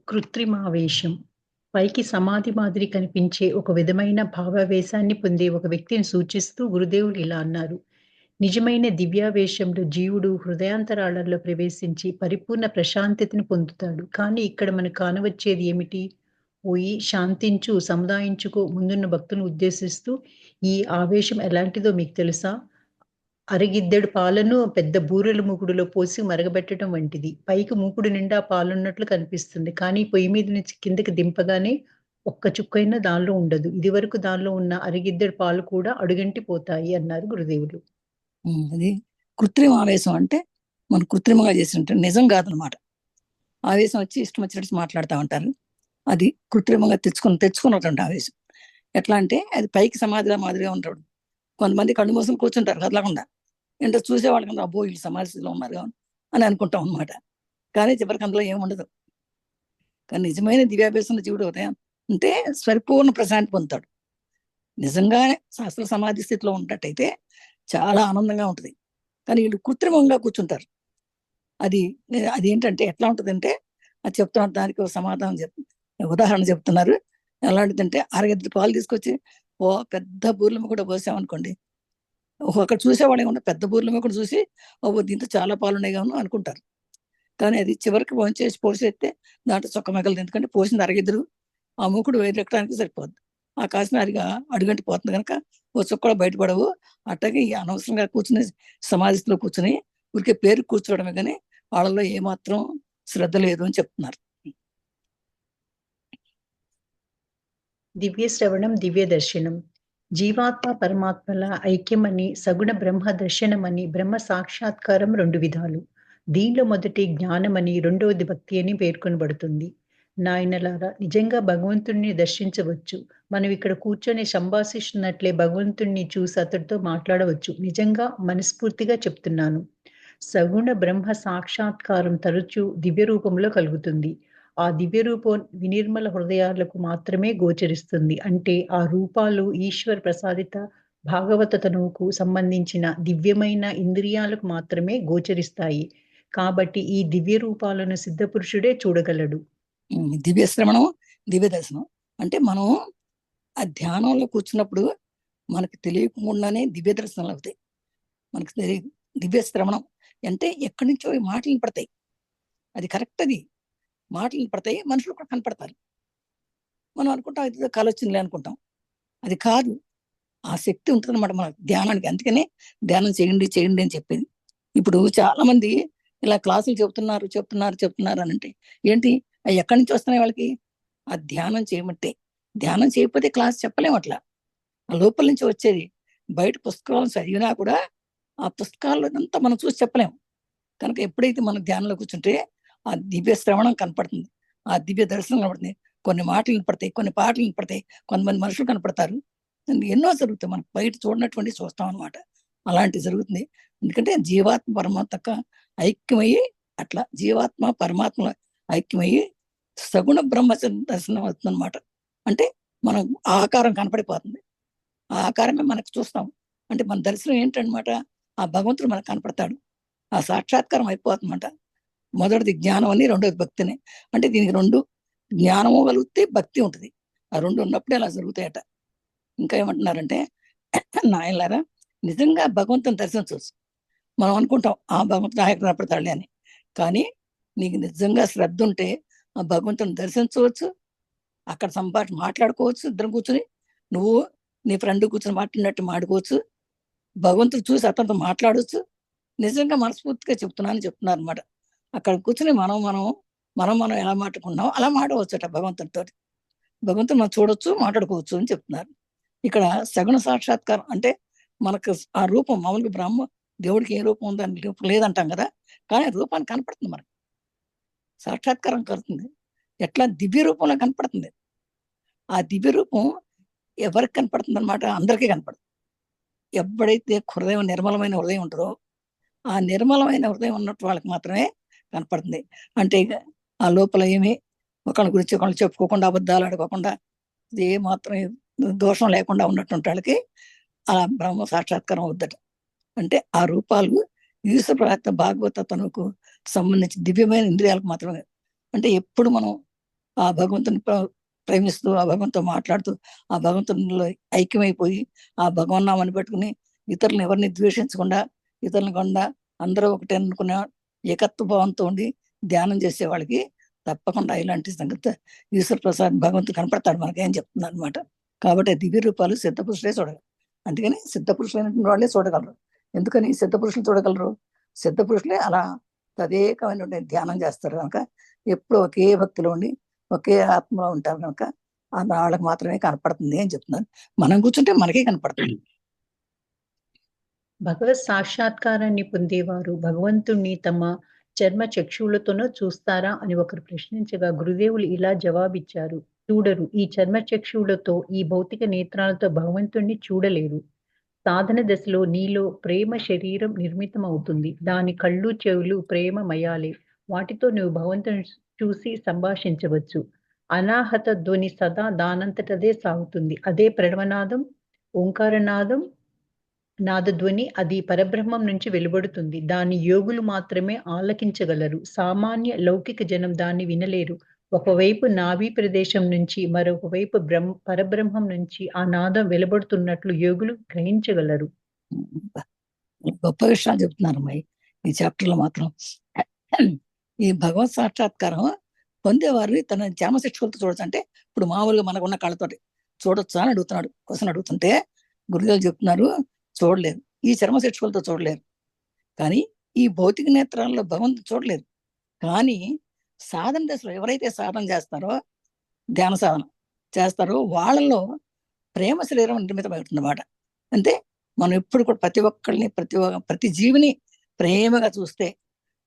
కృత్రిమావేశం. పైకి సమాధి మాదిరి కనిపించే ఒక విధమైన భావావేశాన్ని పొందే ఒక వ్యక్తిని సూచిస్తూ గురుదేవులు ఇలా అన్నారు. నిజమైన దివ్యావేశంలో జీవుడు హృదయాంతరాళాల్లో ప్రవేశించి పరిపూర్ణ ప్రశాంతతను పొందుతాడు. కానీ ఇక్కడ మనకు కానవచ్చేది ఏమిటి? "ఓయి శాంతించు, సముదాయించుకో" ముందున్న భక్తులను ఉద్దేశిస్తూ, ఈ ఆవేశం ఎలాంటిదో మీకు తెలుసా? అరగిద్దెడు పాలను పెద్ద బూరెల మూకుడులో పోసి మరగబెట్టడం వంటిది. పైకి మూకుడు నిండా పాలున్నట్లు కనిపిస్తుంది. కానీ పొయ్యి మీద నుంచి కిందకి దింపగానే ఒక్క చుక్కైనా దానిలో ఉండదు. ఇదివరకు దానిలో ఉన్న అరగిద్దెడు పాలు కూడా అడుగంటి పోతాయి అన్నారు గురుదేవులు. అది కృత్రిమ ఆవేశం అంటే మనం కృత్రిమంగా చేసినట్టు నిజం కాదనమాట. ఆవేశం వచ్చి ఇష్టం వచ్చినట్టు మాట్లాడుతూ ఉంటారు. అది కృత్రిమంగా తెచ్చుకున్నటువంటి ఆవేశం. ఎట్లా అంటే అది పైకి సమాధిగా మాదిరిగా ఉంటాడు. కొంతమంది కళ్ళు మూసుకొని కూర్చుంటారు కదలకుండా. ఏంటో చూసేవాళ్ళకి అబ్బో వీళ్ళు సమాధి స్థితిలో ఉన్నారు అని అనుకుంటాం అనమాట. కానీ చివరికి అందులో ఏముండదు. కానీ నిజమైన దివ్యాభ్యాసంలో జీవుడు ఉదయం అంటే పరిపూర్ణ ప్రశాంతి పొందుతాడు. నిజంగా శాస్త్ర సమాధి స్థితిలో ఉన్నట్టయితే చాలా ఆనందంగా ఉంటుంది. కానీ వీళ్ళు కృత్రిమంగా కూర్చుంటారు. అది ఏంటంటే ఎట్లా ఉంటుందంటే అది చెప్తున్నారు. దానికి ఒక సమాధానం ఉదాహరణ చెప్తున్నారు. ఎలాంటిదంటే అరగద్ది పాలు తీసుకొచ్చి పెద్ద బూర్లమ్మ కూడా పోసామనుకోండి, అక్కడ చూసేవాడు ఏమన్నా పెద్ద బూర్లమ్మ కూడా చూసి దీంతో చాలా పాలు ఉన్నాయి కాను అనుకుంటారు. కానీ అది చివరికి పోసేస్తే దాంట్లో చొక్క మిగలదు. ఎందుకంటే పోసింది అరగిద్దరు, ఆ మూకుడు వేరెక్కడానికి సరిపోద్ది. ఆ కాసిన అడుగంటి పోతుంది కనుక ఓ చుక్క కూడా బయటపడవు. అట్లాగే ఈ అనవసరంగా కూర్చుని సమాధిలో కూర్చుని ఊరికే పేరు కూర్చోవడమే కానీ వాళ్ళలో ఏమాత్రం శ్రద్ధ లేదు అని చెప్తున్నారు. దివ్య శ్రవణం, దివ్య దర్శనం. జీవాత్మ పరమాత్మల ఐక్యమని, సగుణ బ్రహ్మ దర్శనమని, బ్రహ్మ సాక్షాత్కారం 2 విధాలు. దీనిలో మొదటి జ్ఞానమని, రెండవది భక్తి అని పేర్కొనబడుతుంది. నాయనలారా, నిజంగా భగవంతుణ్ణి దర్శించవచ్చు. మనం ఇక్కడ కూర్చొని సంభాషిస్తున్నట్లే భగవంతుణ్ణి చూసి అతడితో మాట్లాడవచ్చు. నిజంగా మనస్ఫూర్తిగా చెప్తున్నాను. సగుణ బ్రహ్మ సాక్షాత్కారం తరచూ దివ్య రూపంలో కలుగుతుంది. ఆ దివ్య రూపం వినిర్మల హృదయాలకు మాత్రమే గోచరిస్తుంది. అంటే ఆ రూపాలు ఈశ్వర ప్రసాదిత భాగవత తనువుకు సంబంధించిన దివ్యమైన ఇంద్రియాలకు మాత్రమే గోచరిస్తాయి. కాబట్టి ఈ దివ్య రూపాలను సిద్ధపురుషుడే చూడగలడు. దివ్య శ్రవణం, దివ్య దర్శనం అంటే మనం ఆ ధ్యానంలో కూర్చున్నప్పుడు మనకు తెలియకుండానే దివ్య దర్శనాలు అవుతాయి. మనకు దివ్య శ్రవణం అంటే ఎక్కడి నుంచో మాటలు పడతాయి. అది కరెక్ట్. అది మాటలు పడతాయి, మనుషులు కూడా కనపడతారు. మనం అనుకుంటాం ఇది కళ వచ్చిందిలే అనుకుంటాం. అది కాదు. ఆ శక్తి ఉంటుంది అన్నమాట మన ధ్యానానికి. అందుకనే ధ్యానం చేయండి చేయండి అని చెప్పేది. ఇప్పుడు చాలా మంది ఇలా క్లాసులు చెప్తున్నారు అని అంటే ఏంటి అవి ఎక్కడి నుంచి వస్తున్నాయి వాళ్ళకి? ఆ ధ్యానం చేయమంటే. ధ్యానం చేయకపోతే క్లాస్ చెప్పలేము. అట్లా ఆ లోపల నుంచి వచ్చేది. బయట పుస్తకాలను చదివినా కూడా ఆ పుస్తకాల్లో అంతా మనం చూసి చెప్పలేము. కనుక ఎప్పుడైతే మనం ధ్యానంలో కూర్చుంటే ఆ దివ్య శ్రవణం కనపడుతుంది, ఆ దివ్య దర్శనం కనపడుతుంది. కొన్ని మాటలు కనపడతాయి, కొన్ని పాటలు కనపడతాయి, కొంతమంది మనుషులు కనపడతారు. ఎన్నో జరుగుతాయి. మనం బయట చూడనటువంటి చూస్తాం అనమాట. అలాంటివి జరుగుతుంది. ఎందుకంటే జీవాత్మ పరమాత్మ ఐక్యమయ్యి అట్లా జీవాత్మ పరమాత్మ ఐక్యమయ్యి సగుణ బ్రహ్మ దర్శనం అవుతుంది అనమాట. అంటే మనం ఆకారం కనపడిపోతుంది. ఆ ఆకారమే మనకు చూస్తాం. అంటే మన దర్శనం ఏంటనమాట? ఆ భగవంతుడు మనకు కనపడతాడు. ఆ సాక్షాత్కారం అయిపోతుందన్నమాట. మొదటిది జ్ఞానం అని, రెండోది భక్తిని. అంటే దీనికి 2 జ్ఞానము కలిగితే భక్తి ఉంటుంది. ఆ 2 ఉన్నప్పుడే అలా జరుగుతాయట. ఇంకా ఏమంటున్నారంటే నాయనలారా, నిజంగా భగవంతుని దర్శించవచ్చు. మనం అనుకుంటాం ఆ భగవంతుడు ఆయన కనపడతాడులే అని. కానీ నీకు నిజంగా శ్రద్ధ ఉంటే ఆ భగవంతుని దర్శించవచ్చు. అక్కడ సంభాషణ మాట్లాడుకోవచ్చు. ఇద్దరం కూర్చుని నువ్వు నీ ఫ్రెండ్ కూర్చొని మాట్లాడినట్టు మాడుకోవచ్చు. భగవంతుడు చూసి అతనితో మాట్లాడవచ్చు. నిజంగా మనస్ఫూర్తిగా చెప్తున్నారు అనమాట. అక్కడ కూర్చుని మనం ఎలా మాట్లాడుకున్నాం అలా మాట్లాడవచ్చట భగవంతుడితో. భగవంతుడు మనం చూడొచ్చు, మాట్లాడుకోవచ్చు అని చెప్తున్నారు. ఇక్కడ సగుణ సాక్షాత్కారం అంటే మనకు ఆ రూపం మామూలుగా దేవుడికి ఏ రూపం ఉందని రూపం లేదంటాం కదా. కానీ రూపాన్ని కనపడుతుంది మనకు. సాక్షాత్కారం కలుగుతుంది. ఎట్లా దివ్య రూపంలో కనపడుతుంది. ఆ దివ్య రూపం ఎవరికి కనపడుతుంది అనమాట? అందరికీ కనపడుతుంది. ఎప్పుడైతే నిర్మలమైన హృదయం ఉంటుందో ఆ నిర్మలమైన హృదయం ఉన్నట్టు వాళ్ళకి మాత్రమే కనపడుతుంది. అంటే ఆ లోపల ఏమి ఒకళ్ళ గురించి ఒకళ్ళు చెప్పుకోకుండా, అబద్ధాలు ఆడుకోకుండా, ఏ మాత్రం దోషం లేకుండా ఉన్నటువంటి వాళ్ళకి ఆ బ్రహ్మ సాక్షాత్కారం అవుద్దట. అంటే ఆ రూపాలు ఈశ్వర భాగవత తనకు సంబంధించి దివ్యమైన ఇంద్రియాలకు మాత్రమే. అంటే ఎప్పుడు మనం ఆ భగవంతుని ప్రేమిస్తూ, ఆ భగవంతుతో మాట్లాడుతూ, ఆ భగవంతునిలో ఐక్యమైపోయి, ఆ భగవన్నామాన్ని పెట్టుకుని ఇతరులను ఎవరిని ద్వేషించకుండా, ఇతరులను కొండా అందరూ ఒకటే అనుకునే ఏకత్వ భావంతో ఉండి ధ్యానం చేసే వాళ్ళకి తప్పకుండా ఇలాంటి సంగతి ఈశ్వర ప్రసాద్ భగవంతుడు కనపడతాడు మనకేం చెప్తుంది అనమాట. కాబట్టి దివ్య రూపాలు సిద్ధ పురుషులే చూడగలరు. అందుకని సిద్ధ పురుషులైనటువంటి వాళ్ళే చూడగలరు. ఎందుకని సిద్ధ పురుషులు చూడగలరు? సిద్ధ పురుషులే అలా తదేకమైనటువంటి ధ్యానం చేస్తారు కనుక ఎప్పుడు ఒకే భక్తిలో ఉండి ఒకే ఆత్మలో ఉంటారు కనుక వాళ్ళకి మాత్రమే కనపడుతుంది అని చెప్తున్నాను. మనం కూర్చుంటే మనకే కనపడుతుంది. భగవత్ సాక్షాత్కారాన్ని పొందేవారు భగవంతుణ్ణి తమ చర్మ చక్షువులతోనో చూస్తారా అని ఒకరు ప్రశ్నించగా గురుదేవులు ఇలా జవాబిచ్చారు. చూడరు. ఈ చర్మ చక్షువులతో, ఈ భౌతిక నేత్రాలతో భగవంతుణ్ణి చూడలేరు. సాధన దశలో నీలో ప్రేమ శరీరం నిర్మితమవుతుంది. దాని కళ్ళు చెవులు ప్రేమమయాలే. వాటితో నువ్వు భగవంతుని చూసి సంభాషించవచ్చు. అనాహత ధ్వని సదా దానంతటదే సాగుతుంది. అదే ప్రణవనాదం, ఓంకారనాదం, నాదధ్వని. అది పరబ్రహ్మం నుంచి వెలువడుతుంది. దాన్ని యోగులు మాత్రమే ఆలకించగలరు. సామాన్య లౌకిక జనం దాన్ని వినలేరు. ఒకవైపు నాభి ప్రదేశం నుంచి, మరొక వైపు పరబ్రహ్మం నుంచి ఆ నాదం వెలువడుతున్నట్లు యోగులు గ్రహించగలరు. గొప్ప విషయాలు చెప్తున్నారు అమ్మాయి ఈ చాప్టర్ లో మాత్రం. ఈ భగవత్ సాక్షాత్కారం పొందేవారు తన చర్మ శిక్షకులతో చూడొచ్చు. అంటే ఇప్పుడు మామూలుగా మనకున్న కళ్ళతోటి చూడొచ్చా అని అడుగుతున్నాడు, క్వశ్చన్ అడుగుతుంటే గురుదేవులు చెప్తున్నారు చూడలేరు. ఈ చర్మ శిక్షకులతో చూడలేరు. కానీ ఈ భౌతిక నేత్రాల్లో భగవంతుడు చూడలేరు. కానీ సాధన దశలో ఎవరైతే సాధన చేస్తారో, ధ్యాన సాధన చేస్తారో వాళ్ళలో ప్రేమ శరీరం నిర్మితమవుతుందన్నమాట. అంటే మనం ఎప్పుడు కూడా ప్రతి ఒక్కరిని ప్రతి జీవిని ప్రేమగా చూస్తే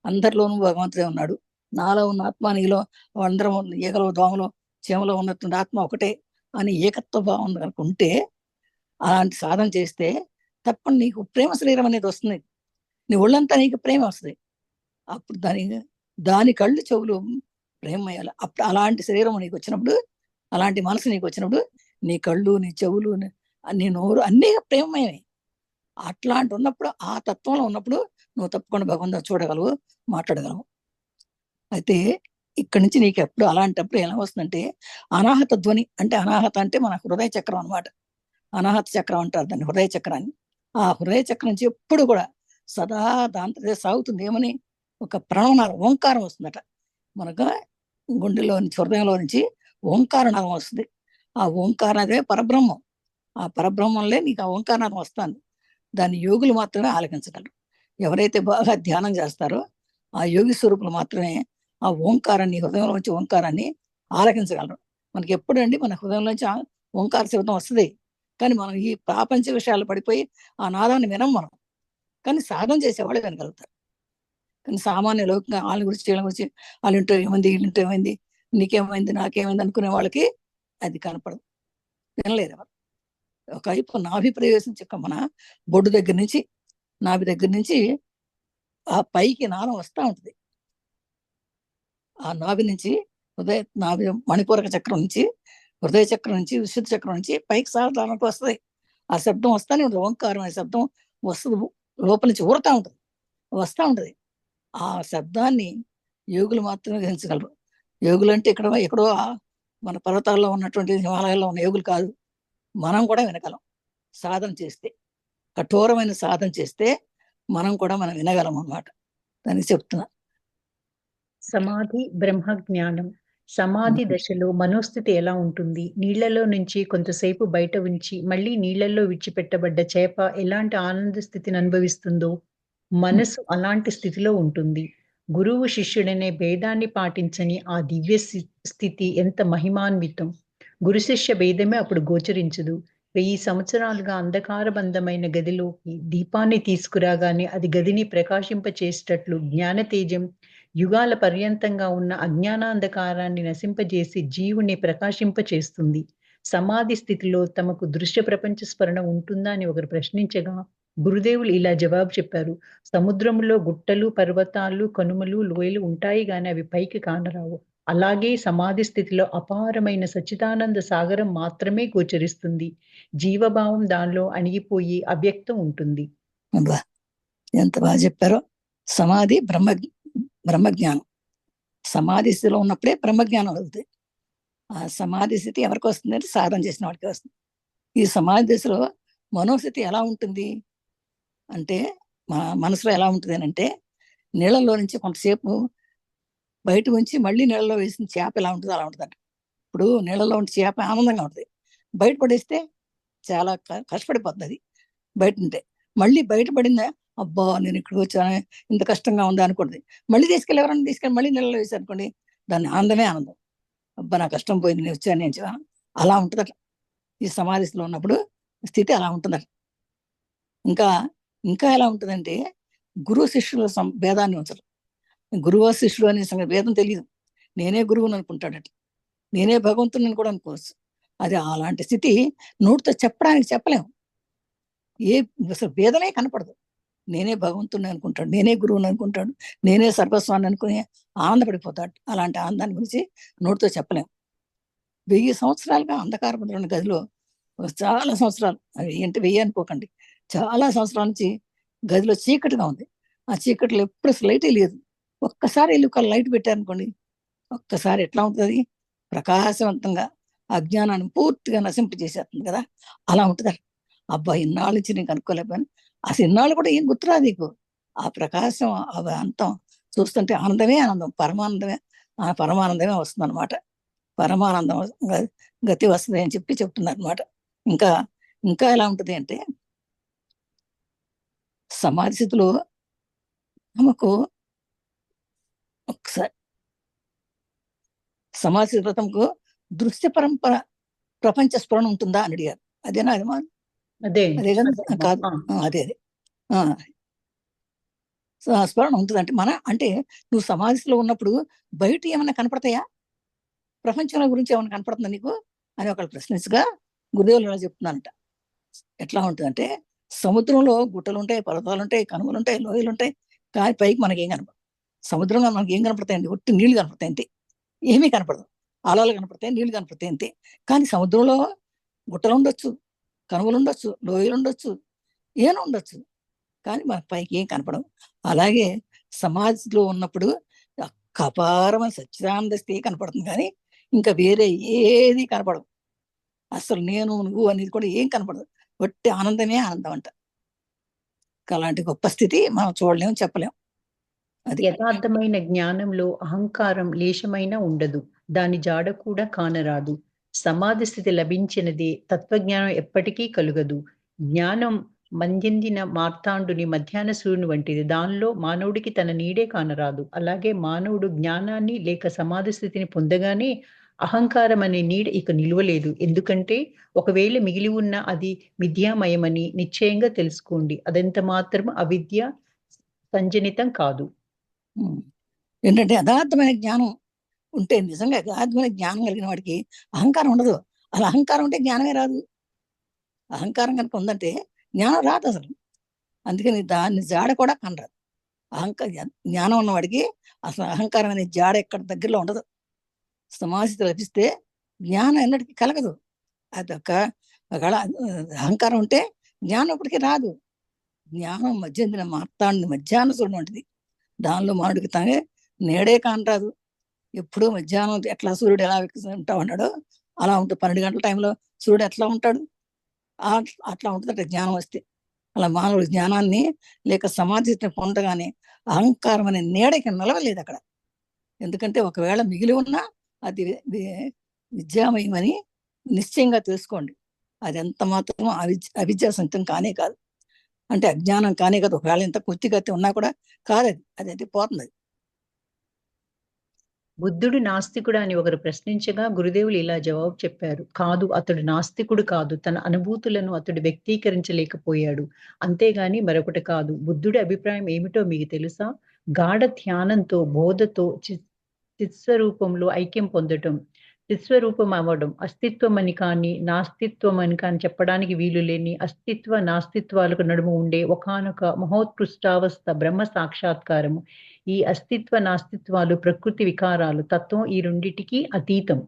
అందరిలోనూ భగవంతుడే ఉన్నాడు. నాలో ఉన్న ఆత్మ నీలో, అందరం ఈగలో దోమలో చీమలో ఉన్నటువంటి ఆత్మ ఒకటే అని ఏకత్వ భావం కనుక ఉంటే, అలాంటి సాధన చేస్తే తప్పని నీకు ప్రేమ శరీరం అనేది వస్తుంది. నీ ఒళ్ళంతా నీకు ప్రేమ వస్తుంది. అప్పుడు దాని కళ్ళు చెవులు ప్రేమయ్యాలి. అప్పుడు అలాంటి శరీరం నీకు వచ్చినప్పుడు, అలాంటి మనసు నీకు వచ్చినప్పుడు నీ కళ్ళు, నీ చెవులు, నీ నోరు అన్నీ ప్రేమమయమే. అట్లాంటి ఉన్నప్పుడు, ఆ తత్వంలో ఉన్నప్పుడు నువ్వు తప్పకుండా భగవంతుడు చూడగలవు, మాట్లాడగలవు. అయితే ఇక్కడి నుంచి నీకు ఎప్పుడు అలాంటప్పుడు ఎలా వస్తుందంటే అనాహత ధ్వని. అంటే అనాహత అంటే మన హృదయ చక్రం అనమాట. అనాహత చక్రం అంటారు దాన్ని, హృదయ చక్రాన్ని. ఆ హృదయ చక్రం నుంచి ఎప్పుడు కూడా సదా దాంతో సాగుతుంది. ఏమని? ఒక ప్రణవనాదం, ఓంకారం వస్తుందట. మనకు గుండెలో నుంచి, హృదయంలో నుంచి ఓంకారనాదం వస్తుంది. ఆ ఓంకారనాదే పరబ్రహ్మం. ఆ పరబ్రహ్మంలో నీకు ఆ ఓంకారనాదం వస్తుంది. దాన్ని యోగులు మాత్రమే ఆలకించగలరు. ఎవరైతే బాగా ధ్యానం చేస్తారో ఆ యోగి స్వరూపులు మాత్రమే ఆ ఓంకారాన్ని, హృదయంలో నుంచి ఓంకారాన్ని ఆలకించగలరు. మనకి ఎప్పుడండి మన హృదయంలోంచి ఓంకార శబ్దం వస్తుంది. కానీ మనం ఈ ప్రాపంచ విషయాలు పడిపోయి ఆ నాదాన్ని వినం మనం. కానీ సాధన చేసేవాళ్ళు వినగలుగుతారు. కానీ సామాన్య లౌకికంగా వాళ్ళ గురించి, వీళ్ళ గురించి, వాళ్ళు ఇంటో ఏమైంది, వీళ్ళింటో ఏమైంది, నీకేమైంది, నాకేమైంది అనుకునే వాళ్ళకి అది కనపడదు, వినలేరు ఎవరు. ఒకవైపు నాభి ప్రవేశం చెక్క మన బొడ్డు దగ్గర నుంచి, నాభి దగ్గర నుంచి ఆ పైకి నాదం వస్తూ ఉంటుంది. ఆ నాభి నుంచి నాభి మణిపూరక చక్రం నుంచి, హృదయ చక్రం నుంచి, విశుద్ధ చక్రం నుంచి పైకి సాగడానికి వస్తుంది. ఆ శబ్దం వస్తానే ఉంటుంది. ఓంకారం అనే శబ్దం వస్తుంది, లోపల నుంచి ఊరుతా ఉంటుంది, వస్తూ ఉంటుంది. ఆ శబ్దాన్ని యోగులు మాత్రమే గ్రహించగలరు. యోగులు అంటే ఎక్కడో మన పర్వతాల్లో ఉన్నటువంటి హిమాలయాల్లో ఉన్న యోగులు కాదు. మనం కూడా వినగలం సాధన చేస్తే. కఠోరమైన సాధన చేస్తే మనం వినగలం అన్నమాట. దానికి చెప్తున్నా. సమాధి బ్రహ్మ జ్ఞానం. సమాధి దశలో మనోస్థితి ఎలా ఉంటుంది? నీళ్లలో నుంచి కొంతసేపు బయట ఉంచి మళ్ళీ నీళ్లలో విడిచిపెట్టబడ్డ చేప ఎలాంటి ఆనంద స్థితిని అనుభవిస్తుందో మనసు అలాంటి స్థితిలో ఉంటుంది. గురువు శిష్యుడనే భేదాన్ని పాటించని ఆ దివ్య స్థితి ఎంత మహిమాన్వితం. గురు శిష్య భేదమే అప్పుడు గోచరించదు. 1000 సంవత్సరాలుగా అంధకారబంధమైన గదిలోకి దీపాన్ని తీసుకురాగానే అది గదిని ప్రకాశింపచేసేటట్లు జ్ఞాన తేజం యుగాల పర్యంతంగా ఉన్న అజ్ఞానాంధకారాన్ని నశింపజేసి జీవుని ప్రకాశింపచేస్తుంది. సమాధి స్థితిలో తమకు దృశ్య ప్రపంచ స్మరణ ఉంటుందా అని ఒకరు ప్రశ్నించగా గురుదేవులు ఇలా జవాబు చెప్పారు. సముద్రములో గుట్టలు, పర్వతాలు, కనుమలు, లోయలు ఉంటాయి గాని అవి పైకి కానరావు. అలాగే సమాధి స్థితిలో అపారమైన సచ్చిదానంద సాగరం మాత్రమే గోచరిస్తుంది. జీవభావం దానిలో అణిగిపోయి అవ్యక్తం ఉంటుంది. ఎంత బాగా చెప్పారో. సమాధి బ్రహ్మజ్ఞానం. సమాధి స్థితిలో ఉన్నప్పుడే బ్రహ్మజ్ఞానం అవుతుంది. ఆ సమాధి స్థితి ఎవరికి వస్తుంది అంటే సాధన చేసిన వాడికి వస్తుంది. ఈ సమాధి దశలో మనోస్థితి ఎలా ఉంటుంది అంటే, మన మనసులో ఎలా ఉంటుంది అని అంటే, నీళ్ళలో నుంచి కొంతసేపు బయట ఉంచి మళ్ళీ నీళ్ళలో వేసిన చేప ఎలా ఉంటుందో అలా ఉంటుందంట. ఇప్పుడు నీళ్ళలో ఉంటే చేప ఆనందంగా ఉంటుంది, బయట పడేస్తే చాలా కష్టపడిపోతుంది అది బయట ఉంటే. మళ్ళీ బయటపడిందా, అబ్బా నేను ఇక్కడికి వచ్చాను, ఇంత కష్టంగా ఉందా అనుకుంటుంది. మళ్ళీ తీసుకెళ్ళి ఎవరైనా తీసుకెళ్ళి మళ్ళీ నీళ్ళలో వేసి అనుకోండి, దాన్ని ఆనందమే ఆనందం. అబ్బా నా కష్టం పోయింది, నేను వచ్చాను, నేను వచ్చాను, అలా ఉంటుందట. ఈ సమాధిలో ఉన్నప్పుడు స్థితి అలా ఉంటుందట. ఇంకా ఇంకా ఎలా ఉంటుందంటే, గురువు శిష్యుల భేదాన్ని ఉంచరు. గురువు శిష్యుడు అనే సంగతి భేదం తెలియదు. నేనే గురువుని అనుకుంటాడట, నేనే భగవంతుని కూడా అనుకోవచ్చు. అది అలాంటి స్థితి నోటితో చెప్పడానికి చెప్పలేము. ఏ అసలు భేదమే కనపడదు. నేనే భగవంతుని అనుకుంటాడు, నేనే గురువుని అనుకుంటాడు, నేనే సర్వస్వాన్ని అనుకుని ఆనందపడిపోతాడు. అలాంటి ఆనందాన్ని గురించి నోటితో చెప్పలేము. 1000 సంవత్సరాలుగా అంధకారమైన గదిలో, చాలా సంవత్సరాలు, అవి అంటే 1000 అనుకోకండి, చాలా సంవత్సరాల నుంచి గదిలో చీకటిగా ఉంది. ఆ చీకటిలో ఎప్పుడు అసలు లైటే లేదు. ఒక్కసారి వెళ్ళి ఒక లైట్ పెట్టారనుకోండి, ఒక్కసారి ఎట్లా ఉంటుంది, ప్రకాశవంతంగా అజ్ఞానాన్ని పూర్తిగా నశింపజేసేస్తుంది కదా, అలా ఉంటుంది. అబ్బా ఇన్నాళ్ళ నుంచి నేను కనుక్కోలేకపోయాను, అసలు ఇన్నాళ్ళు కూడా ఏం గుర్తురాదు నీకు. ఆ ప్రకాశం, అవి అంతం చూస్తుంటే ఆనందమే ఆనందం, పరమానందమే, ఆ పరమానందమే వస్తుంది అనమాట. పరమానందం గతి వస్తుంది అని చెప్పి చెప్తున్నారు అనమాట. ఇంకా ఇంకా ఎలా ఉంటుంది అంటే, సమాధి స్థితిలో நமకు ఒకసారి సమాధి వ్రతంకు దృశ్య పరంపర ప్రపంచ స్ఫురణ ఉంటుందా అని అడిగారు. అదేనా అది అదే అదే కదా, అదే కాదు, అదే అదే స్ఫురణ ఉంటుంది అంటే అంటే నువ్వు సమాధిలో ఉన్నప్పుడు బయట ఏమైనా కనపడతాయా, ప్రపంచంలో గురించి ఏమైనా కనపడుతుందా నీకు అని ఒకళ్ళు ప్రశ్నించగా, గురుదేవులు ఇలా చెప్తున్నానంట. ఎట్లా ఉంటుందంటే, సముద్రంలో గుట్టలు ఉంటాయి, పర్వతాలు ఉంటాయి, కనుమలు ఉంటాయి, లోయలు ఉంటాయి, కానీ పైకి మనకేం కనపడదు. సముద్రంలో మనకి ఏం కనపడతాయండి, ఒట్టి నీళ్లు కనపడతాయి అంతే, ఏమీ కనపడదు. అలలు కనపడతాయి, నీళ్లు కనపడతాయి అంతే. కానీ సముద్రంలో గుట్టలు ఉండొచ్చు, కనుమలు ఉండొచ్చు, లోయలు ఉండొచ్చు, ఏమైనా ఉండొచ్చు, కానీ మనకు పైకి ఏం కనపడవు. అలాగే సమాధిలో ఉన్నప్పుడు అపారమైన సచ్చిదానంద స్థితి కనపడుతుంది, కానీ ఇంకా వేరే ఏది కనపడవు. అసలు నేను నువ్వు అనేది కూడా ఏం కనపడదు, ఒట్టి ఆనందమే ఆనందం అంట. అలాంటి గొప్ప స్థితి మనం చూడలేము, చెప్పలేము. అది యథార్థమైన జ్ఞానంలో అహంకారం లేశమైనా ఉండదు, దాని జాడ కూడా కానరాదు. సమాధి స్థితి లభించినది, తత్వజ్ఞానం ఎప్పటికీ కలుగదు. జ్ఞానం మందిందిన మార్తాండుని మధ్యాహ్న సూర్యుని వంటిది, దానిలో మానవుడికి తన నీడే కానరాదు. అలాగే మానవుడు జ్ఞానాన్ని లేక సమాధి స్థితిని పొందగానే అహంకారం అనే నీడ ఇక నిలువలేదు. ఎందుకంటే ఒకవేళ మిగిలి ఉన్న అది మిథ్యామయమని నిశ్చయంగా తెలుసుకోండి. అదెంత మాత్రం అవిద్య సంజనితం కాదు. ఏంటంటే యథార్థమైన జ్ఞానం ఉంటే, నిజంగా యథార్థమైన జ్ఞానం కలిగిన వాడికి అహంకారం ఉండదు. అలా అహంకారం ఉంటే జ్ఞానమే రాదు. అహంకారం కనుక ఉందంటే జ్ఞానం రాదు అసలు. అందుకని దాన్ని జాడ కూడా కనరాదు. జ్ఞానం ఉన్నవాడికి అసలు అహంకారం అనే జాడ ఎక్కడ దగ్గరలో ఉండదు. సమాధితో లభిస్తే జ్ఞానం ఎన్నటికీ కలగదు. అదొక ఒకవేళ అహంకారం ఉంటే జ్ఞానం ఇప్పటికీ రాదు. జ్ఞానం మధ్యందిన మార్తాండి మధ్యాహ్న సూర్యుడు వంటిది. దానిలో మానవుడికి తానే నేడే కానరాదు. ఎప్పుడూ మధ్యాహ్నం ఎట్లా సూర్యుడు ఎలా ఉంటా ఉన్నాడో అలా ఉంటుంది. 12 గంటల టైంలో సూర్యుడు ఎట్లా ఉంటాడు, అట్లా ఉంటుందట జ్ఞానం వస్తే. అలా మానవుడి జ్ఞానాన్ని లేక సమాధిని పొందగానే అహంకారం అనే నీడకి నిలవలేదు అక్కడ. ఎందుకంటే ఒకవేళ మిగిలి ఉన్నా అది విద్యామయమని నిశ్చయంగా తెలుసుకోండి. అది ఎంత మాత్రం అవిద్యా సంతం కానే కాదు. అంటే అజ్ఞానం కానే కాదు. ఒకవేళ ఎంత కొద్దిగతి ఉన్నా కూడా కాదది, అది పోతుంది. బుద్ధుడు నాస్తికుడా అని ఒకరు ప్రశ్నించగా గురుదేవులు ఇలా జవాబు చెప్పారు. కాదు, అతడు నాస్తికుడు కాదు. తన అనుభూతులను అతడు వ్యక్తీకరించలేకపోయాడు. అంతేగాని మరొకటి కాదు. బుద్ధుడి అభిప్రాయం ఏమిటో మీకు తెలుసా? గాఢ ధ్యానంతో, బోధతో చిత్స్వరూపంలో ఐక్యం పొందటం, చిత్స్వరూపం అవ్వడం, అస్తిత్వం అని కానీ, నాస్తిత్వం అని కానీ చెప్పడానికి వీలు లేని అస్తిత్వ నాస్తిత్వాలకు నడుమ ఉండే ఒకానొక మహోత్కృష్టావస్థ బ్రహ్మ సాక్షాత్కారము. ఈ అస్తిత్వ నాస్తిత్వాలు ప్రకృతి వికారాలు, తత్వం ఈ రెండిటికి అతీతం.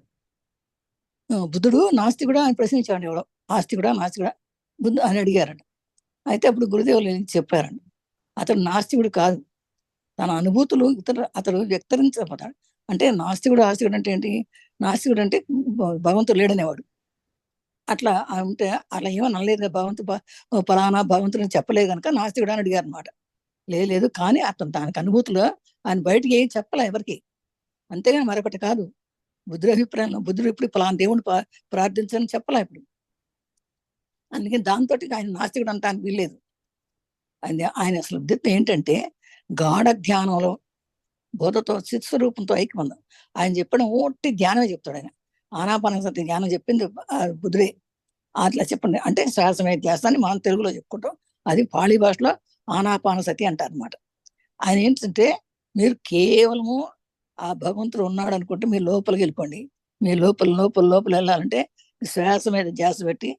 బుద్ధుడు నాస్తికుడా అని ప్రశ్నించాడు ఎవడో. ఆస్తికుడా నాస్తికుడా బుద్ధు అని అడిగారంట. అయితే అప్పుడు గురుదేవులు చెప్పారండి, అతడు నాస్తికుడు కాదు. తన అనుభూతులు అతడు వ్యక్తరించబోతాడు. అంటే నాస్తికుడు ఆస్తికుడు అంటే ఏంటి? నాస్తికుడు అంటే భగవంతుడు లేడనేవాడు. అట్లా అంటే అలా ఏమో అనలేదు కదా, ఫలానా భగవంతుడు చెప్పలేదు కనుక నాస్తికుడు అని అడిగారు అనమాట. లేదు కానీ అతను దానికి అనుభూతిలో ఆయన బయటికి ఏం చెప్పలే ఎవరికి, అంతేగాని మరొకటి కాదు. బుద్ధుడి అభిప్రాయంలో బుద్ధుడు ఇప్పుడు ఫలానా దేవుని ప్రార్థించని చెప్పలే ఇప్పుడు. అందుకని దాంతో ఆయన నాస్తికుడు అంటానికి వీల్లేదు. ఆయన అసలు ఉద్దేశం ఏంటంటే గాఢ ధ్యానంలో బోధతో చిత్స్వరూపంతో ఐక్యమందం. ఆయన చెప్పడం ఓట్టి ధ్యానమే చెప్తాడు ఆయన. ఆనాపానసతి ధ్యానం చెప్పింది బుద్ధుడే. అట్లా చెప్పండి అంటే శ్వాసమే ధ్యాసాన్ని మనం తెలుగులో చెప్పుకుంటాం, అది పాళీ భాషలో ఆనాపానసతి అంటారు అనమాట. ఆయన ఏంటంటే మీరు కేవలము ఆ భగవంతుడు ఉన్నాడు అనుకుంటే మీరు లోపలికి వెళ్ళిపోండి. మీ లోపల వెళ్ళాలంటే శ్వాస మీద ధ్యాస పెట్టి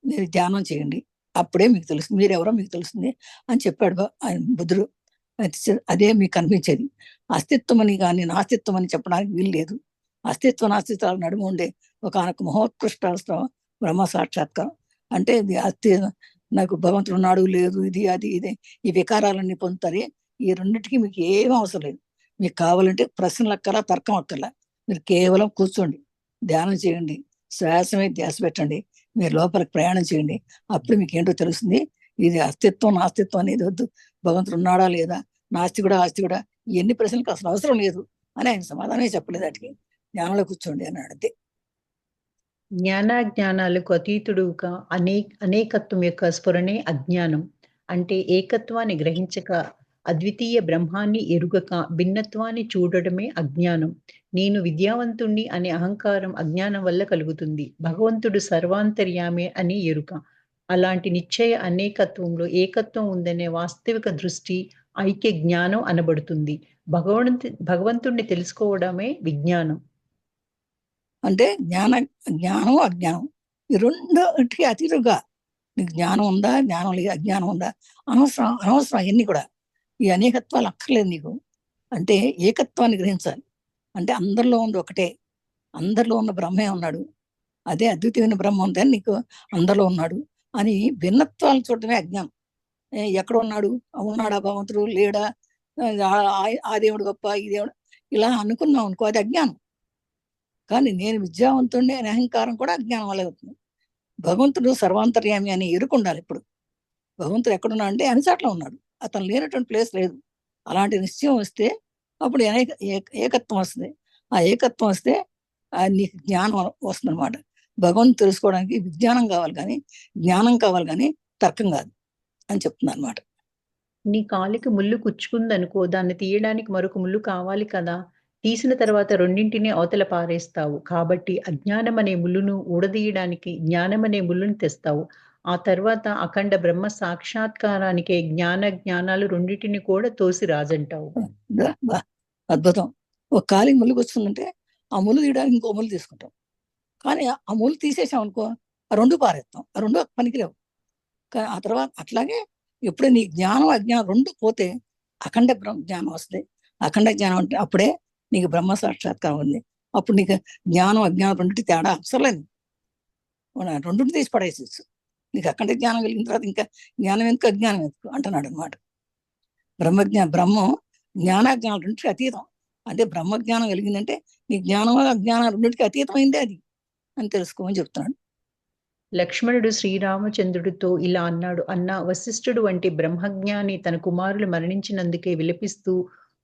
మీరు ధ్యానం చేయండి, అప్పుడే మీకు తెలుస్తుంది మీరెవరో మీకు తెలుస్తుంది అని చెప్పాడు ఆయన బుద్ధుడు. అదే మీకు కనిపించేది. అస్తిత్వం అని కానీ నాస్తిత్వం అని చెప్పడానికి వీలు లేదు. అస్తిత్వ నాస్తిత్వాల నడుము ఉండే ఒకనొక మహోత్కృష్టాస్త్రం బ్రహ్మ సాక్షాత్కారం. అంటే నాకు భగవంతుడు ఉన్నాడు లేదు ఇది అది ఇది ఈ వికారాలన్నీ పొందుతారు. ఈ రెండింటికి మీకు ఏం అవసరం లేదు. మీకు కావాలంటే ప్రశ్నలు అక్కర్లా, తర్కం అక్కర్లా. మీరు కేవలం కూర్చోండి, ధ్యానం చేయండి, శ్వాస మీద ధ్యాస పెట్టండి, మీరు లోపలికి ప్రయాణం చేయండి, అప్పుడు మీకు ఏంటో తెలుస్తుంది. ఇది అస్తిత్వం నాస్తిత్వం అనేది వద్దు, భగవంతుడు ఉన్నాడా లేదా, నాస్తికుడా ఆస్తికుడా, ఎన్ని ప్రశ్నలకు అసలు అవసరం లేదు అని ఆయన సమాధానమే చెప్పలేదు. వాటికి ధ్యానంలో కూర్చోండి అన్నాడు అంతే. జ్ఞానాజ్ఞానాలకు అతీతుడుగా అనేకత్వం యొక్క స్ఫురణే అజ్ఞానం. అంటే ఏకత్వాన్ని గ్రహించక, అద్వితీయ బ్రహ్మాన్ని ఎరుగక, భిన్నత్వాన్ని చూడడమే అజ్ఞానం. నేను విద్యావంతుణ్ణి అనే అహంకారం అజ్ఞానం వల్ల కలుగుతుంది. భగవంతుడు సర్వాంతర్యామి అని ఎరుక. అలాంటి నిశ్చయ అనేకత్వంలో ఏకత్వం ఉందనే వాస్తవిక దృష్టి ఐక్య జ్ఞానం అనబడుతుంది. భగవంతుణ్ణి తెలుసుకోవడమే విజ్ఞానం. అంటే జ్ఞానం అజ్ఞానం ఈ రెండుకి అతీతుగా నీకు జ్ఞానం ఉందా, జ్ఞానం లేదు, అజ్ఞానం ఉందా, అనవసరం అవన్నీ కూడా. ఈ అనేకత్వాలు అక్కర్లేదు నీకు. అంటే ఏకత్వాన్ని గ్రహించాలి. అంటే అందరిలో ఉంది ఒకటే, అందరిలో ఉన్న బ్రహ్మే ఉన్నాడు, అదే అద్వితీయమైన బ్రహ్మ ఉందని నీకు అందరిలో ఉన్నాడు అని భిన్నత్వాలు చూడటమే అజ్ఞానం. ఎక్కడ ఉన్నాడా భగవంతుడు లేడా, ఆ దేవుడు గొప్ప ఈ దేవుడు ఇలా అనుకున్నాం అనుకో, అది అజ్ఞానం. కానీ నేను విద్యావంతుడిని అనే అహంకారం కూడా అజ్ఞానం వల్ల అవుతుంది. భగవంతుడు సర్వాంతర్యామి అని ఎరుకుండాలి. ఇప్పుడు భగవంతుడు ఎక్కడున్నా అంటే అన్ని చోట్ల ఉన్నాడు, అతను లేనటువంటి ప్లేస్ లేదు. అలాంటి నిశ్చయం వస్తే అప్పుడు ఏకత్వం వస్తుంది. ఆ ఏకత్వం వస్తే నీకు జ్ఞానం వస్తుంది అనమాట. భగవంతుడు తెలుసుకోవడానికి విజ్ఞానం కావాలి కానీ జ్ఞానం కావాలి కానీ తర్కం కాదు అని చెప్తుంది అనమాట. నీ కాలికి ముళ్ళు కుచ్చుకుందనుకో, దాన్ని తీయడానికి మరొక ముళ్ళు కావాలి కదా! తీసిన తర్వాత రెండింటిని అవతల పారేస్తావు. కాబట్టి అజ్ఞానమనే ముల్లును ఊడదీయడానికి జ్ఞానమనే ముల్లుని తెస్తావు. ఆ తర్వాత అఖండ బ్రహ్మ సాక్షాత్కారానికే జ్ఞానాలు రెండిటిని కూడా తోసి రాజంటావు. అద్భుతం. ఒక కాలికి ముళ్ళు వస్తుందంటే ఆ ముళ్ళు తీయడానికి ఇంకో ముళ్ళు తీసుకుంటాం. కానీ ఆ ముళ్ళు తీసేసాం అనుకో, ఆ రెండు పారేస్తాం, ఆ రెండు పనికిరావు. కానీ ఆ తర్వాత అట్లాగే ఎప్పుడే నీ జ్ఞానం అజ్ఞానం రెండు పోతే అఖండ జ్ఞానం వస్తుంది. అఖండ జ్ఞానం అంటే అప్పుడే నీకు బ్రహ్మ సాక్షాత్కారం ఉంది. అప్పుడు నీకు జ్ఞానం అజ్ఞానం రెండింటి తేడా అవసరం, రెండింటి తీసి పడేసేచ్చు. నీకు అఖండ జ్ఞానం కలిగిన తర్వాత ఇంకా జ్ఞానం ఎందుకు అజ్ఞానం ఎందుకు అంటున్నాడు అనమాట. బ్రహ్మం జ్ఞానాజ్ఞానం రెండింటికి అతీతం. అంటే బ్రహ్మజ్ఞానం కలిగిందంటే నీ జ్ఞానం అజ్ఞానం రెండింటికి అతీతమైందే అది అని తెలుసుకోమని చెప్తున్నాడు. లక్ష్మణుడు శ్రీరామచంద్రుడితో ఇలా అన్నాడు. అన్నా, వశిష్ఠుడు వంటి బ్రహ్మజ్ఞాని తన కుమారులు మరణించినందుకే విలపిస్తూ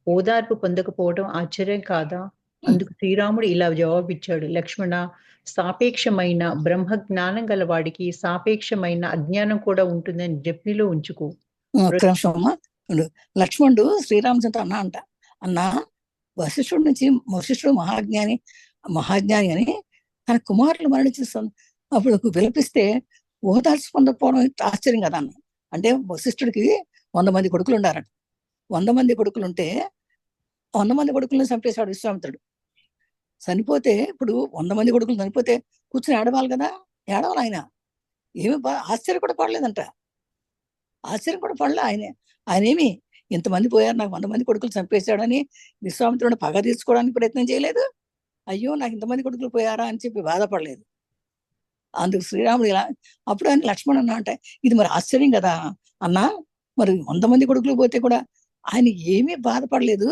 ఓదార్పు పొందకపోవడం ఆశ్చర్యం కాదా? అందుకు శ్రీరాముడు ఇలా జవాబిచ్చాడు. లక్ష్మణ, సాపేక్షమైన బ్రహ్మ జ్ఞానం గలవాడికి సాపేక్షమైన అజ్ఞానం కూడా ఉంటుందని జప్నిలో ఉంచుకో. లక్ష్మణుడు శ్రీరామచంద్ర అన్నా వశిష్ఠుడు మహాజ్ఞాని అని తన కుమారులు మరణించేస్తాను అప్పుడు విలపిస్తే ఓదార్చి పొందకపోవడం ఆశ్చర్యం కదా అన్న. అంటే వశిష్ఠుడికి 100 మంది కొడుకులు ఉండారట. 100 మంది కొడుకులు ఉంటే 100 మంది కొడుకులను చంపేశాడు విశ్వామిత్రుడు. చనిపోతే ఇప్పుడు 100 మంది కొడుకులు చనిపోతే కూర్చొని ఏడవాలి కదా, ఏడవాలి. ఆయన ఏమి ఆశ్చర్యం కూడా పడలేదంట. ఆశ్చర్యం కూడా పడలే ఆయన ఏమి ఇంతమంది పోయారు, నాకు 100 మంది కొడుకులు చంపేశాడని విశ్వామిత్రుడు పగ తీర్చుకోవడానికి ప్రయత్నం చేయలేదు. అయ్యో నాకు ఇంతమంది కొడుకులు పోయారా అని చెప్పి బాధపడలేదు. అందుకు శ్రీరాముడు ఇలా అప్పుడు ఆయన లక్ష్మణ్ అన్న అంటే ఇది మరి ఆశ్చర్యం కదా అన్నా, మరి 100 మంది కొడుకులు పోతే కూడా ఆయన ఏమీ బాధపడలేదు.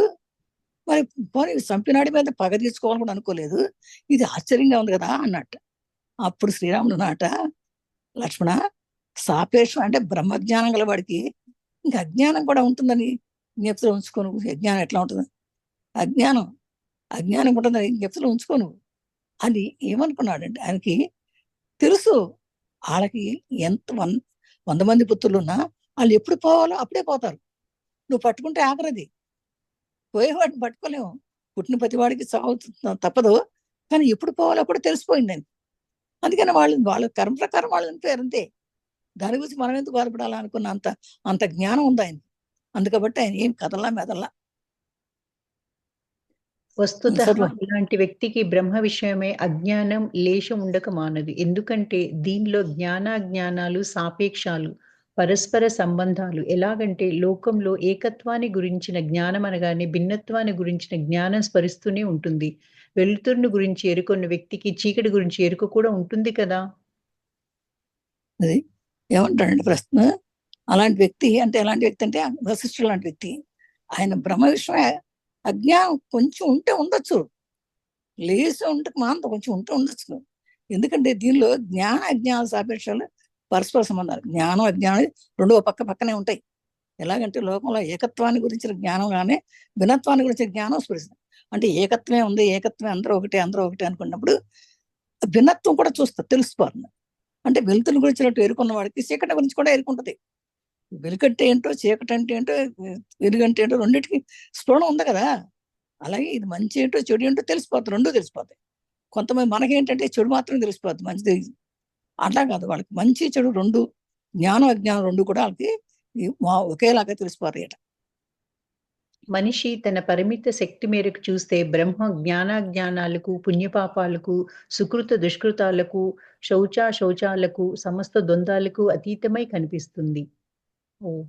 మరి పోనీ చంపినాడి మీద పగ తీర్చుకోవాలని కూడా అనుకోలేదు. ఇది ఆశ్చర్యంగా ఉంది కదా అన్నట్టు. అప్పుడు శ్రీరాముడు నాట, లక్ష్మణ, సాపేక్షం అంటే బ్రహ్మజ్ఞానం గల వాడికి ఇంకా అజ్ఞానం కూడా ఉంటుందని జ్ఞప్తిలో ఉంచుకోను. అజ్ఞానం ఎట్లా ఉంటుంది? అజ్ఞానం అజ్ఞానం ఉంటుందని జ్ఞప్తిలో ఉంచుకోను అని ఏమనుకున్నాడంటే, ఆయనకి తెలుసు వాళ్ళకి ఎంత 100 మంది పుత్రులు ఉన్నా వాళ్ళు ఎప్పుడు పోవాలో అప్పుడే పోతారు. నువ్వు పట్టుకుంటే ఆఖరిది, పోయేవాడిని పట్టుకోలేము. పుట్టిన ప్రతి వాడికి చావు తప్పదు, కానీ ఎప్పుడు పోవాలో అప్పుడు తెలిసిపోయింది అని. అందుకని వాళ్ళ కర్మ ప్రకారం వాళ్ళు అనిపోయారు అంతే. దాని గురించి మనం ఎందుకు బాధపడాలా అనుకున్న అంత జ్ఞానం ఉంది ఆయన. అందుకబట్టి ఆయన ఏం కదల్లా మెదల్లా. వస్తుతః సర్వ ఇలాంటి వ్యక్తికి బ్రహ్మ విషయమే అజ్ఞానం లేశం ఉండక మానదు. ఎందుకంటే దీనిలో జ్ఞానాజ్ఞానాలు సాపేక్షాలు, పరస్పర సంబంధాలు. ఎలాగంటే లోకంలో ఏకత్వాన్ని గురించిన జ్ఞానం అనగానే భిన్నత్వాన్ని గురించిన జ్ఞానం స్మరిస్తూనే ఉంటుంది. వెలుతురుని గురించి ఎరుకున్న వ్యక్తికి చీకటి గురించి ఎరుక కూడా ఉంటుంది కదా! అది ఏమంటాడంటే ప్రశ్న, అలాంటి వ్యక్తి అంటే ఎలాంటి వ్యక్తి అంటే వశిష్ఠుడు లాంటి వ్యక్తి. ఆయన బ్రహ్మ విషయమే అజ్ఞానం కొంచెం ఉంటే ఉండొచ్చు, లేసి ఉంటే మాంత కొంచెం ఉంటే ఉండొచ్చు. ఎందుకంటే దీనిలో జ్ఞాన అజ్ఞాన సాపేక్షాలు పరస్పర సంబంధాలు. జ్ఞానం అజ్ఞానం రెండు పక్కనే ఉంటాయి. ఎలాగంటే లోకంలో ఏకత్వాన్ని గురించిన జ్ఞానం కానీ భిన్నత్వాన్ని గురించిన జ్ఞానం స్ఫురిస్తుంది. అంటే ఏకత్వమే ఉంది, ఏకత్వమే అందరూ ఒకటే అనుకున్నప్పుడు భిన్నత్వం కూడా తెలిసిపోతుంది. అంటే వెలుతుని గురించినట్టు ఎరుకున్న వాడికి చీకటి గురించి కూడా ఎరుకుంటది. వెలుకంటే ఏంటో చీకటి అంటే ఏంటో వెలుగంటే ఏంటో రెండింటికి స్ఫురణ ఉంది కదా. అలాగే ఇది మంచి ఏంటో చెడు ఏంటో తెలిసిపోతుంది, రెండూ తెలిసిపోతాయి. కొంతమంది మనకేంటంటే చెడు మాత్రం తెలిసిపోతుంది, మంచి తెలియదు. అట్లా కాదు, వాళ్ళకి మంచి చెడు రెండు, జ్ఞానం అజ్ఞానం రెండు కూడా వాళ్ళకి ఒకేలాగా తెలిసిపోతాయట. మనిషి తన పరిమిత శక్తి మేరకు చూస్తే బ్రహ్మ జ్ఞానాజ్ఞానాలకు, పుణ్యపాపాలకు, సుకృత దుష్కృతాలకు, శౌచాలకు, సమస్త ద్వంద్వాలకు అతీతమై కనిపిస్తుంది. ఓహ్!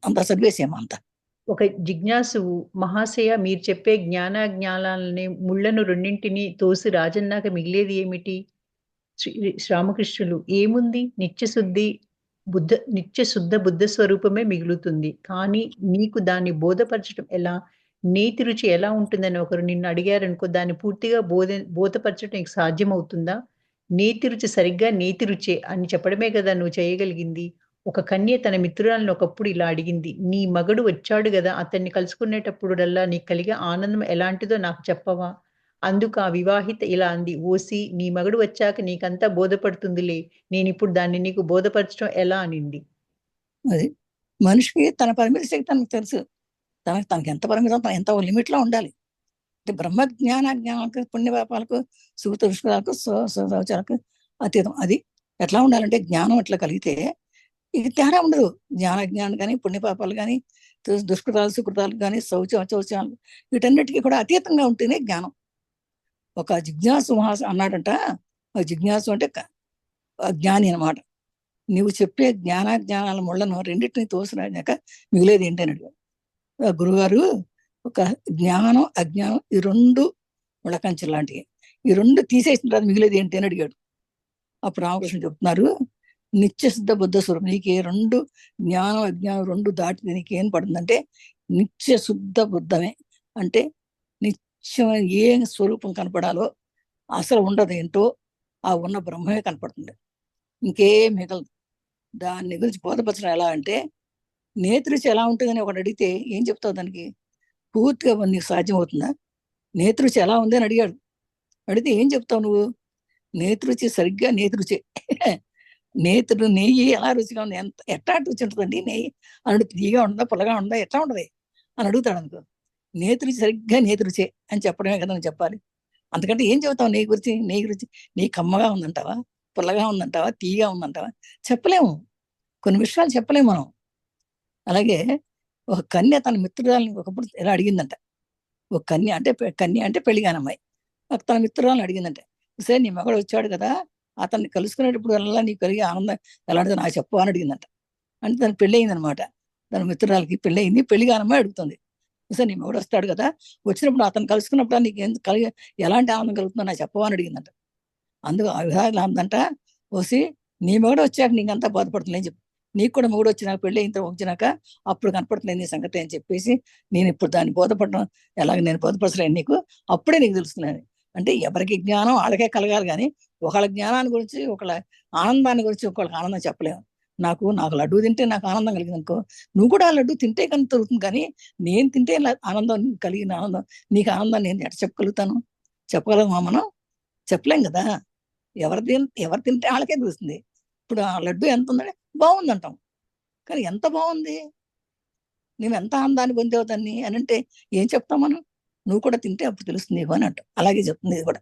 అంత చదివేసేమో అంత. ఒక జిజ్ఞాసువు, మహాశయ మీరు చెప్పే జ్ఞానాజ్ఞానాలని ముళ్ళను రెండింటిని తోసి రాజన్నాక మిగిలేది ఏమిటి? శ్రీరామకృష్ణులు, ఏముంది? నిత్య శుద్ధ బుద్ధ స్వరూపమే మిగులుతుంది. కానీ నీకు దాన్ని బోధపరచడం ఎలా? నేతి రుచి ఎలా ఉంటుందని ఒకరు నిన్ను అడిగారనుకో, దాన్ని పూర్తిగా బోధపరచడం నీకు సాధ్యమవుతుందా? నేతి రుచి సరిగ్గా నేతి రుచే అని చెప్పడమే కదా నువ్వు చేయగలిగింది. ఒక కన్య తన మిత్రురాలిని ఒకప్పుడు ఇలా అడిగింది. నీ మగడు వచ్చాడు గదా! అతన్ని కలుసుకునేటప్పుడల్లా నీకు కలిగే ఆనందం ఎలాంటిదో నాకు చెప్పవా? అందుకు ఆ వివాహిత ఇలా అంది. ఓసి, నీ మగడు వచ్చాక నీకంతా బోధపడుతుందిలే. నేనిప్పుడు దాన్ని నీకు బోధపరచడం ఎలా అనింది. అది మనిషికి తన పరిమిత శక్తి తనకు తెలుసు. తనకి ఎంత పరిమితం, తన ఎంత లిమిట్ లో ఉండాలి. అంటే బ్రహ్మ జ్ఞానాలకు, పుణ్యపాపాలకు, సుఖ దుష్కరాలకు, శౌచాలకు అతీతం. అది ఎట్లా ఉండాలంటే జ్ఞానం ఎట్లా కలిగితే ఇది తేడా ఉండదు. జ్ఞానం కానీ పుణ్యపాపాలు కానీ దుష్కృతాలు సుకృతాలు కానీ శౌచాలు వీటన్నిటికీ కూడా అతీతంగా ఉంటేనే జ్ఞానం. ఒక జిజ్ఞాసు అన్నాడంట. జిజ్ఞాసు అంటే జ్ఞాని అనమాట. నువ్వు చెప్పే జ్ఞానాజ్ఞానాల ముళ్ళను రెండింటిని తోసినాక మిగిలేది ఏంటి అని అడిగాడు. గురుగారు, ఒక జ్ఞానం అజ్ఞానం ఈ రెండు ముళ్ళకంచె లాంటివి, ఈ రెండు తీసేసిన తర్వాత మిగిలేది ఏంటి అని అడిగాడు. అప్పుడు రామకృష్ణ చెప్తున్నారు, నిత్య శుద్ధ బుద్ధ స్వరూపం. నీకు రెండు జ్ఞానం అజ్ఞానం రెండు దాటితే నీకేం పడుతుందంటే నిత్య శుద్ధ బుద్ధమే. అంటే నిత్యం ఏ స్వరూపం కనపడాలో అసలు ఉండదు, ఏంటో ఆ ఉన్న బ్రహ్మమే కనపడుతుంది, ఇంకేం మిగలదు. దాన్ని గురించి బోధపరచడం ఎలా అంటే, నేతృచి ఎలా ఉంటుందని ఒకటి అడిగితే ఏం చెప్తావు దానికి? పూర్తిగా నీకు సాధ్యం అవుతుందా? నేతృచి ఎలా ఉంది అని అడిగాడు. అడిగితే ఏం చెప్తావు నువ్వు? నేతృచి సరిగ్గా నేతృచే. నేతుడు నెయ్యి ఎలా రుచిగా ఉంది, ఎట్లా రుచి ఉంటుందండి నెయ్యి అని? తీగా ఉంటుందా, పుల్లగా ఉంటుందా, ఎట్లా ఉంటది అని అడుగుతాడు అనుకో. నేతృచి సరిగ్గా నేతృచే అని చెప్పడమే కదా నువ్వు చెప్పాలి. అంతకంటే ఏం చెబుతావు నెయ్యి గురించి? నెయ్యి రుచి నెయ్యి కమ్మగా ఉందంటావా, పుల్లగా ఉందంటావా, తీగా ఉందంటావా? చెప్పలేము, కొన్ని విషయాలు చెప్పలేము మనం. అలాగే ఒక కన్య తన మిత్రురాలని ఒకప్పుడు ఎలా అడిగిందంట. ఒక కన్య అంటే పెళ్లిగాని అమ్మాయి తన మిత్రురాలని అడిగిందంటే, సరే నీ మగడు వచ్చాడు కదా, అతన్ని కలుసుకునేటప్పుడు వల్ల నీకు కలిగే ఆనందం ఎలాంటిదో నాకు చెప్పు అని అడిగిందంట. అంటే తనకు పెళ్ళి అయిందనమాట. తన మిత్రురాలకి పెళ్ళి అయింది. పెళ్లిగాని అమ్మాయి అడుగుతుంది, సరే నీ మగడు వస్తాడు కదా, వచ్చినప్పుడు అతను కలుసుకున్నప్పుడు నీకు ఎలాంటి ఆనందం కలుగుతుందో నాకు చెప్పవా అని అడిగిందంట. అందుకు ఆ విధానం అందంట, ఓసి నీ మగడు వచ్చాక నీకంతా బాధపడుతుంది అని చెప్పు. నీకు కూడా మూడు వచ్చినాక పెళ్ళి అయిన తర్వాత వచ్చినాక అప్పుడు కనపడుతుంది నీ సంగతి అని చెప్పేసి నేను ఇప్పుడు దాన్ని బోధపడడం ఎలాగ నేను బోధపరచలేను నీకు, అప్పుడే నీకు తెలుస్తున్నాను. అంటే ఎవరికి జ్ఞానం వాళ్ళకే కలగాలి, కానీ ఒకళ్ళ జ్ఞానాన్ని గురించి ఒకళ్ళ ఆనందాన్ని గురించి ఒకళ్ళకి ఆనందం చెప్పలేము. నాకు లడ్డు తింటే నాకు ఆనందం కలిగింది అనుకో, నువ్వు కూడా ఆ లడ్డు తింటే కానీ తరుగుతుంది, కానీ నేను తింటే ఆనందం కలిగిన ఆనందం నీకు ఆనందం నేను ఎట్ట చెప్పగలుగుతాను? చెప్పగలమా మనం? చెప్పలేం కదా. ఎవరు తింటే వాళ్ళకే తెలుస్తుంది. ఇప్పుడు ఆ లడ్డు ఎంత ఉందంటే బాగుంది అంటాం, కానీ ఎంత బాగుంది, నువ్వు ఎంత ఆనందాన్ని పొందేవు దాన్ని అని అంటే ఏం చెప్తాం మనం? నువ్వు కూడా తింటే అప్పుడు తెలుస్తుంది నీకు అని అంటాం. అలాగే చెప్తుంది ఇది కూడా.